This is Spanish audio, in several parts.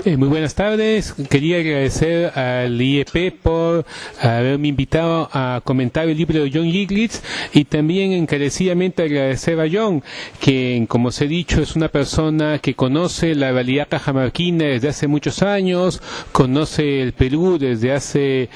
Muy buenas tardes. Quería agradecer al IEP por haberme invitado a comentar el libro de John Giglitz y también encarecidamente agradecer a John, que, como os he dicho, es una persona que conoce la realidad cajamarquina desde hace muchos años, conoce el Perú desde hace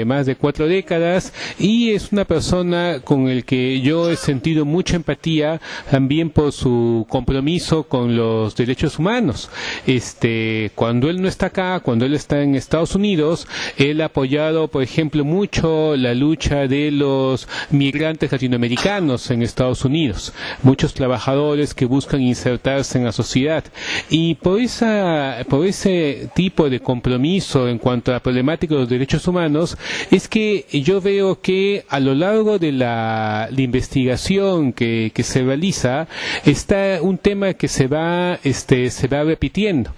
más de 4 décadas y es una persona con el que yo he sentido mucha empatía también por su compromiso con los derechos humanos. Cuando él no está acá, cuando él está en Estados Unidos, él ha apoyado, por ejemplo, mucho la lucha de los migrantes latinoamericanos en Estados Unidos, muchos trabajadores que buscan insertarse en la sociedad. Y por ese tipo de compromiso en cuanto a la problemática de los derechos humanos, es que yo veo que a lo largo de la investigación que se realiza, está un tema que se va repitiendo,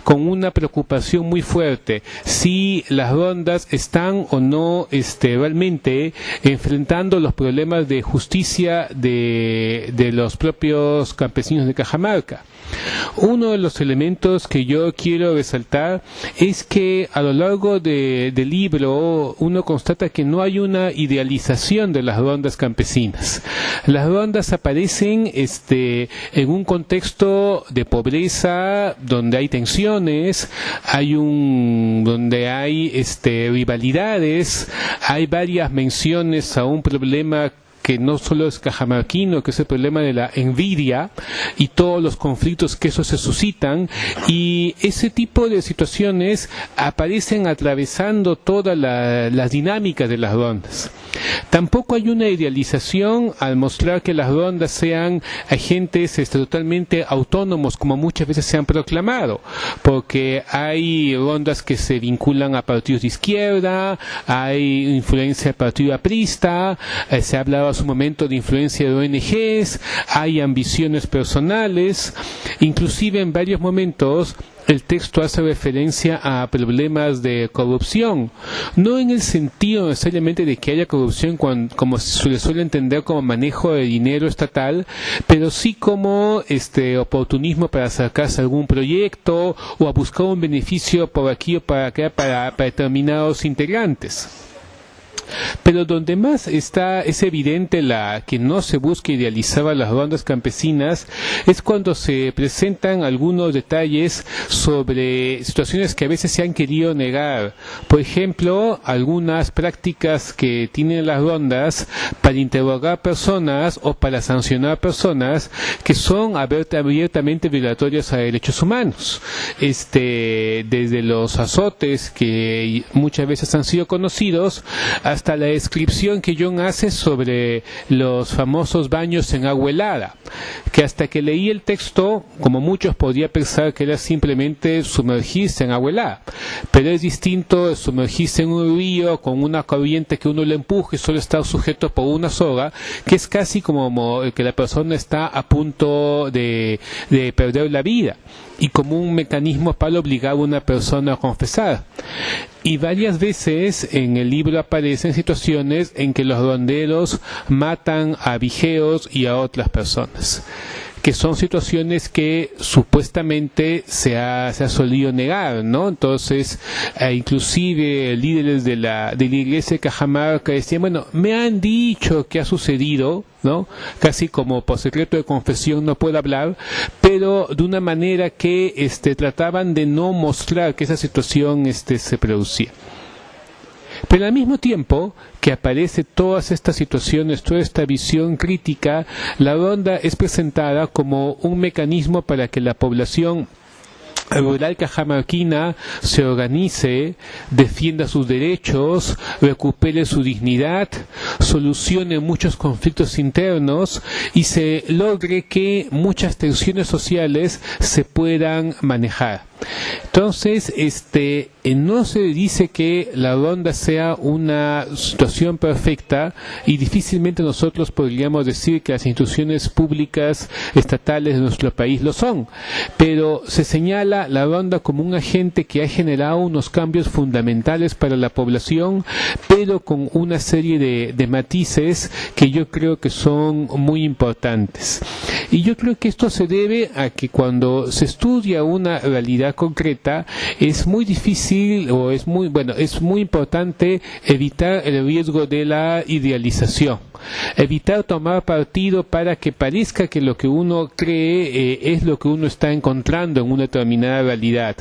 con una preocupación muy fuerte, si las rondas están o no realmente enfrentando los problemas de justicia de los propios campesinos de Cajamarca. Uno de los elementos que yo quiero resaltar es que a lo largo del libro uno constata que no hay una idealización de las rondas campesinas. Las rondas aparecen en un contexto de pobreza donde hay tensiones, donde hay rivalidades, hay varias menciones a un problema que no solo es cajamarquino, que es el problema de la envidia y todos los conflictos que eso se suscitan, y ese tipo de situaciones aparecen atravesando todas las dinámicas de las rondas. Tampoco hay una idealización al mostrar que las rondas sean agentes totalmente autónomos, como muchas veces se han proclamado, porque hay rondas que se vinculan a partidos de izquierda, hay influencia del partido aprista, se ha hablado a su momento de influencia de ONGs, hay ambiciones personales, inclusive en varios momentos el texto hace referencia a problemas de corrupción, no en el sentido necesariamente de que haya corrupción como se le suele entender como manejo de dinero estatal, pero sí como oportunismo para acercarse a algún proyecto o a buscar un beneficio por aquí o para acá para determinados integrantes. Pero donde más es evidente que no se busca idealizar a las rondas campesinas es cuando se presentan algunos detalles sobre situaciones que a veces se han querido negar. Por ejemplo, algunas prácticas que tienen las rondas para interrogar personas o para sancionar personas que son abiertamente violatorias a derechos humanos. Desde los azotes que muchas veces han sido conocidos hasta la descripción que John hace sobre los famosos baños en agua helada, que hasta que leí el texto, como muchos podía pensar que era simplemente sumergirse en agua helada, pero es distinto sumergirse en un río con una corriente que uno le empuje y solo está sujeto por una soga, que es casi como que la persona está a punto de perder la vida, y como un mecanismo para obligar a una persona a confesar. Y varias veces en el libro aparecen situaciones en que los ronderos matan a vigeos y a otras personas, que son situaciones que supuestamente se ha solido negar, ¿no? Entonces, inclusive líderes de la iglesia de Cajamarca decían, bueno, me han dicho que ha sucedido, ¿no? Casi como por secreto de confesión no puedo hablar, pero de una manera que trataban de no mostrar que esa situación se producía. Pero al mismo tiempo que aparece todas estas situaciones, toda esta visión crítica, la ronda es presentada como un mecanismo para que la población rural cajamarquina se organice, defienda sus derechos, recupere su dignidad, solucione muchos conflictos internos y se logre que muchas tensiones sociales se puedan manejar. Entonces, no se dice que la ronda sea una situación perfecta y difícilmente nosotros podríamos decir que las instituciones públicas estatales de nuestro país lo son, pero se señala a la ronda como un agente que ha generado unos cambios fundamentales para la población, pero con una serie de matices que yo creo que son muy importantes. Y yo creo que esto se debe a que cuando se estudia una realidad concreta es muy difícil o es muy importante evitar el riesgo de la idealización, evitar tomar partido para que parezca que lo que uno cree es lo que uno está encontrando en una determinada realidad.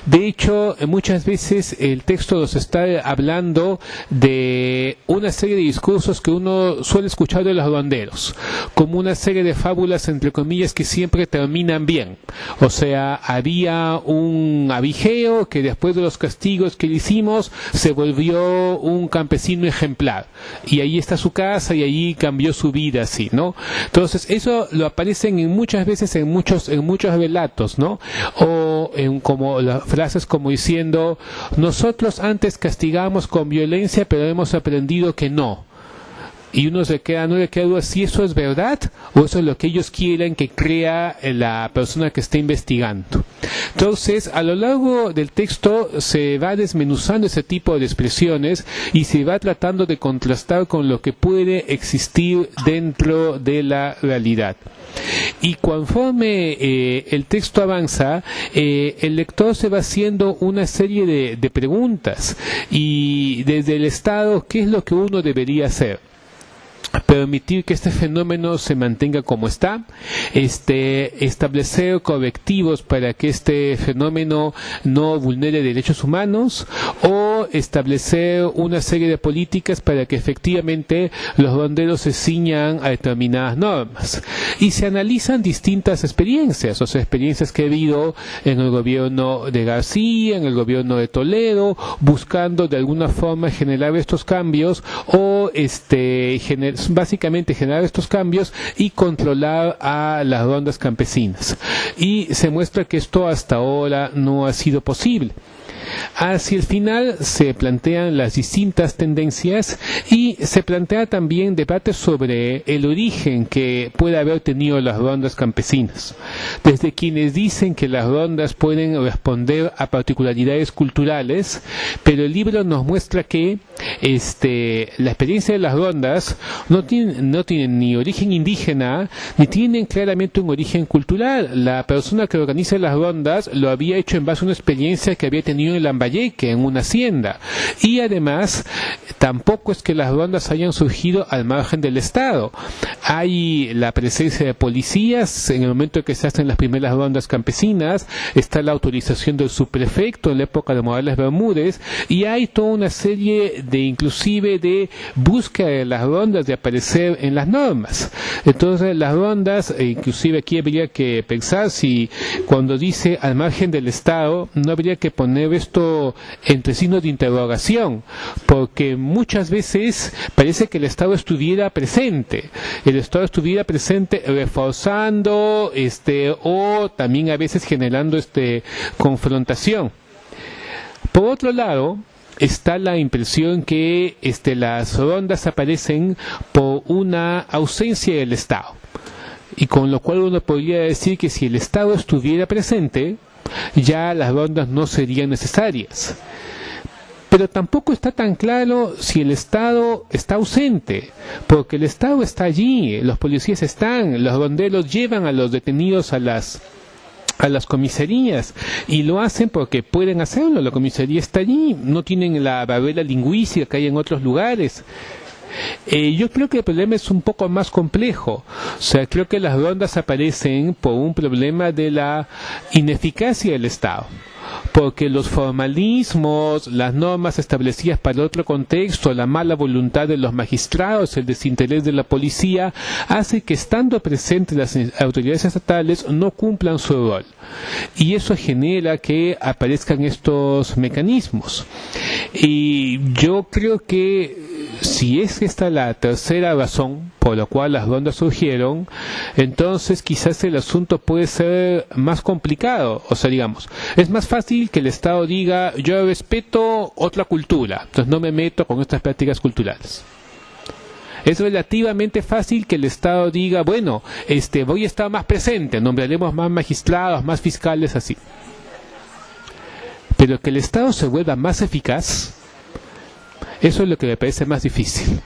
De hecho, muchas veces el texto nos está hablando de una serie de discursos que uno suele escuchar de los ronderos, como una serie de fábulas entre comillas que siempre terminan bien. O sea, había un abigeo que después de los castigos que le hicimos se volvió un campesino ejemplar y ahí está su casa y allí cambió su vida, así, ¿no? Entonces eso lo aparecen muchas veces en muchos relatos, ¿no? O como las frases como diciendo: nosotros antes castigamos con violencia, pero hemos aprendido que no. Y uno no le queda duda si eso es verdad o eso es lo que ellos quieren que crea la persona que está investigando. Entonces, a lo largo del texto se va desmenuzando ese tipo de expresiones y se va tratando de contrastar con lo que puede existir dentro de la realidad. Y conforme el texto avanza, el lector se va haciendo una serie de preguntas, y desde el Estado, ¿qué es lo que uno debería hacer? Permitir que este fenómeno se mantenga como está, establecer correctivos para que este fenómeno no vulnere derechos humanos, o establecer una serie de políticas para que efectivamente los ronderos se ciñan a determinadas normas. Y se analizan distintas experiencias, o sea, experiencias que ha habido en el gobierno de García, en el gobierno de Toledo, buscando de alguna forma generar estos cambios o básicamente generar estos cambios y controlar a las rondas campesinas. Y se muestra que esto hasta ahora no ha sido posible. Hacia el final se plantean las distintas tendencias y se plantea también debate sobre el origen que puede haber tenido las rondas campesinas. Desde quienes dicen que las rondas pueden responder a particularidades culturales, pero el libro nos muestra que la experiencia de las rondas no tienen ni origen indígena ni tienen claramente un origen cultural. La persona que organiza las rondas lo había hecho en base a una experiencia que había tenido en Lambayeque, en una hacienda, y además tampoco es que las rondas hayan surgido al margen del Estado. Hay la presencia de policías en el momento que se hacen las primeras rondas campesinas, está la autorización del subprefecto en la época de Morales Bermúdez, y hay toda una serie inclusive de búsqueda de las rondas de aparecer en las normas. Entonces las rondas, inclusive aquí habría que pensar si cuando dice al margen del Estado no habría que poner esto entre signos de interrogación, porque muchas veces parece que el Estado estuviera presente, reforzando o también a veces generando confrontación. Por otro lado, está la impresión que las rondas aparecen por una ausencia del Estado, y con lo cual uno podría decir que si el Estado estuviera presente ya las rondas no serían necesarias. Pero tampoco está tan claro si el Estado está ausente, porque el Estado está allí, los policías están, los ronderos llevan a los detenidos a las comisarías, y lo hacen porque pueden hacerlo. La comisaría está allí, no tienen la barrera lingüística que hay en otros lugares. Yo creo que el problema es un poco más complejo. O sea, creo que las rondas aparecen por un problema de la ineficacia del Estado, porque los formalismos, las normas establecidas para otro contexto, la mala voluntad de los magistrados, el desinterés de la policía, hace que estando presentes las autoridades estatales no cumplan su rol. Y eso genera que aparezcan estos mecanismos. Y yo creo que si es esta la tercera razón por la cual las rondas surgieron, entonces quizás el asunto puede ser más complicado. O sea, digamos, es más fácil que el Estado diga: yo respeto otra cultura, entonces no me meto con estas prácticas culturales. Es relativamente fácil que el Estado diga: bueno, voy a estar más presente, nombraremos más magistrados, más fiscales, así. pero que el Estado se vuelva más eficaz, eso es lo que me parece más difícil.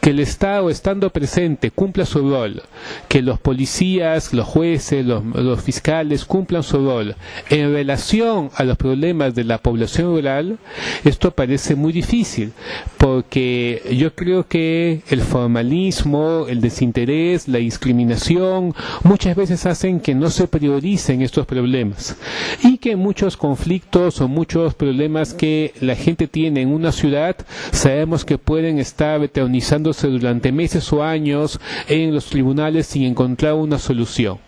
Que el Estado, estando presente, cumpla su rol, que los policías, los jueces, los fiscales cumplan su rol en relación a los problemas de la población rural, esto parece muy difícil, porque yo creo que el formalismo, el desinterés, la discriminación, muchas veces hacen que no se prioricen estos problemas, y que muchos conflictos o muchos problemas que la gente tiene en una ciudad, sabemos que pueden estar eternizándose durante meses o años en los tribunales sin encontrar una solución.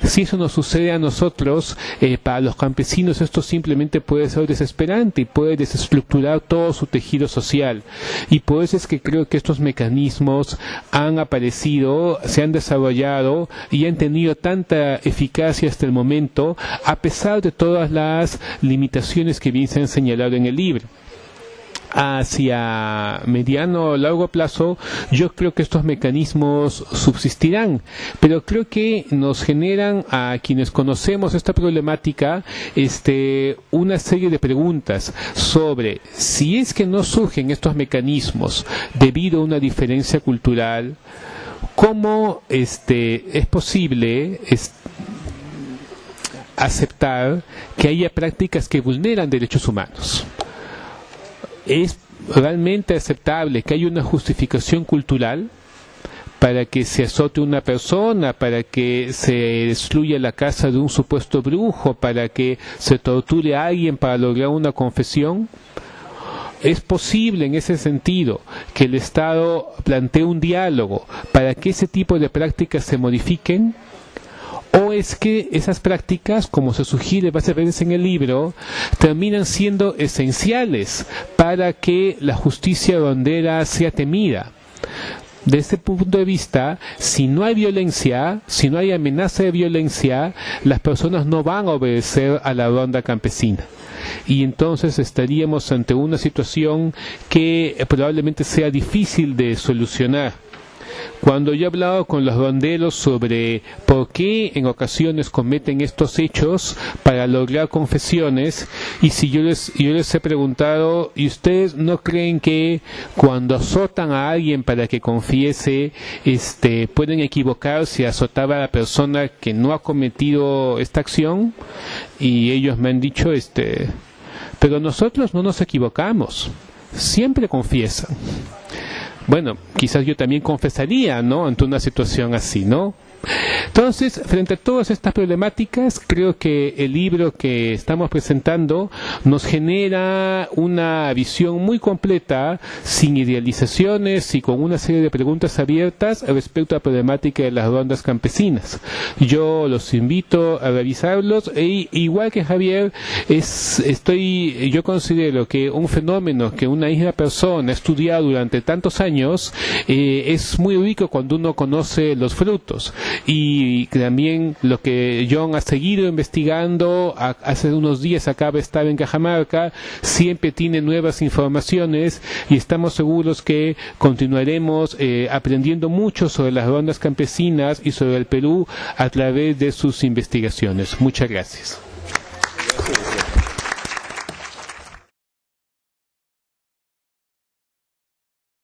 Si eso nos sucede a nosotros, para los campesinos esto simplemente puede ser desesperante y puede desestructurar todo su tejido social. Y por eso es que creo que estos mecanismos han aparecido, se han desarrollado y han tenido tanta eficacia hasta el momento, a pesar de todas las limitaciones que bien se han señalado en el libro. Hacia mediano o largo plazo, yo creo que estos mecanismos subsistirán, pero creo que nos generan a quienes conocemos esta problemática una serie de preguntas sobre si es que no surgen estos mecanismos debido a una diferencia cultural, ¿cómo es posible aceptar que haya prácticas que vulneran derechos humanos? ¿Es realmente aceptable que haya una justificación cultural para que se azote una persona, para que se destruya la casa de un supuesto brujo, para que se torture a alguien para lograr una confesión? ¿Es posible en ese sentido que el Estado plantee un diálogo para que ese tipo de prácticas se modifiquen? ¿O es que esas prácticas, como se sugiere varias veces en el libro, terminan siendo esenciales para que la justicia aduanera sea temida? Desde este punto de vista, si no hay violencia, si no hay amenaza de violencia, las personas no van a obedecer a la ronda campesina. Y entonces estaríamos ante una situación que probablemente sea difícil de solucionar. Cuando yo he hablado con los ronderos sobre por qué en ocasiones cometen estos hechos para lograr confesiones, y si yo les he preguntado, ¿y ustedes no creen que cuando azotan a alguien para que confiese, pueden equivocarse y azotar a la persona que no ha cometido esta acción? Y ellos me han dicho, pero nosotros no nos equivocamos, siempre confiesan. Bueno, quizás yo también confesaría, ¿no?, ante una situación así, ¿no? Entonces, frente a todas estas problemáticas, creo que el libro que estamos presentando nos genera una visión muy completa, sin idealizaciones y con una serie de preguntas abiertas respecto a la problemática de las rondas campesinas. Yo los invito a revisarlos, e igual que Javier, yo considero que un fenómeno que una misma persona ha estudiado durante tantos años es muy rico cuando uno conoce los frutos. Y también lo que John ha seguido investigando, hace unos días acaba de estar en Cajamarca, siempre tiene nuevas informaciones y estamos seguros que continuaremos aprendiendo mucho sobre las rondas campesinas y sobre el Perú a través de sus investigaciones. Muchas gracias.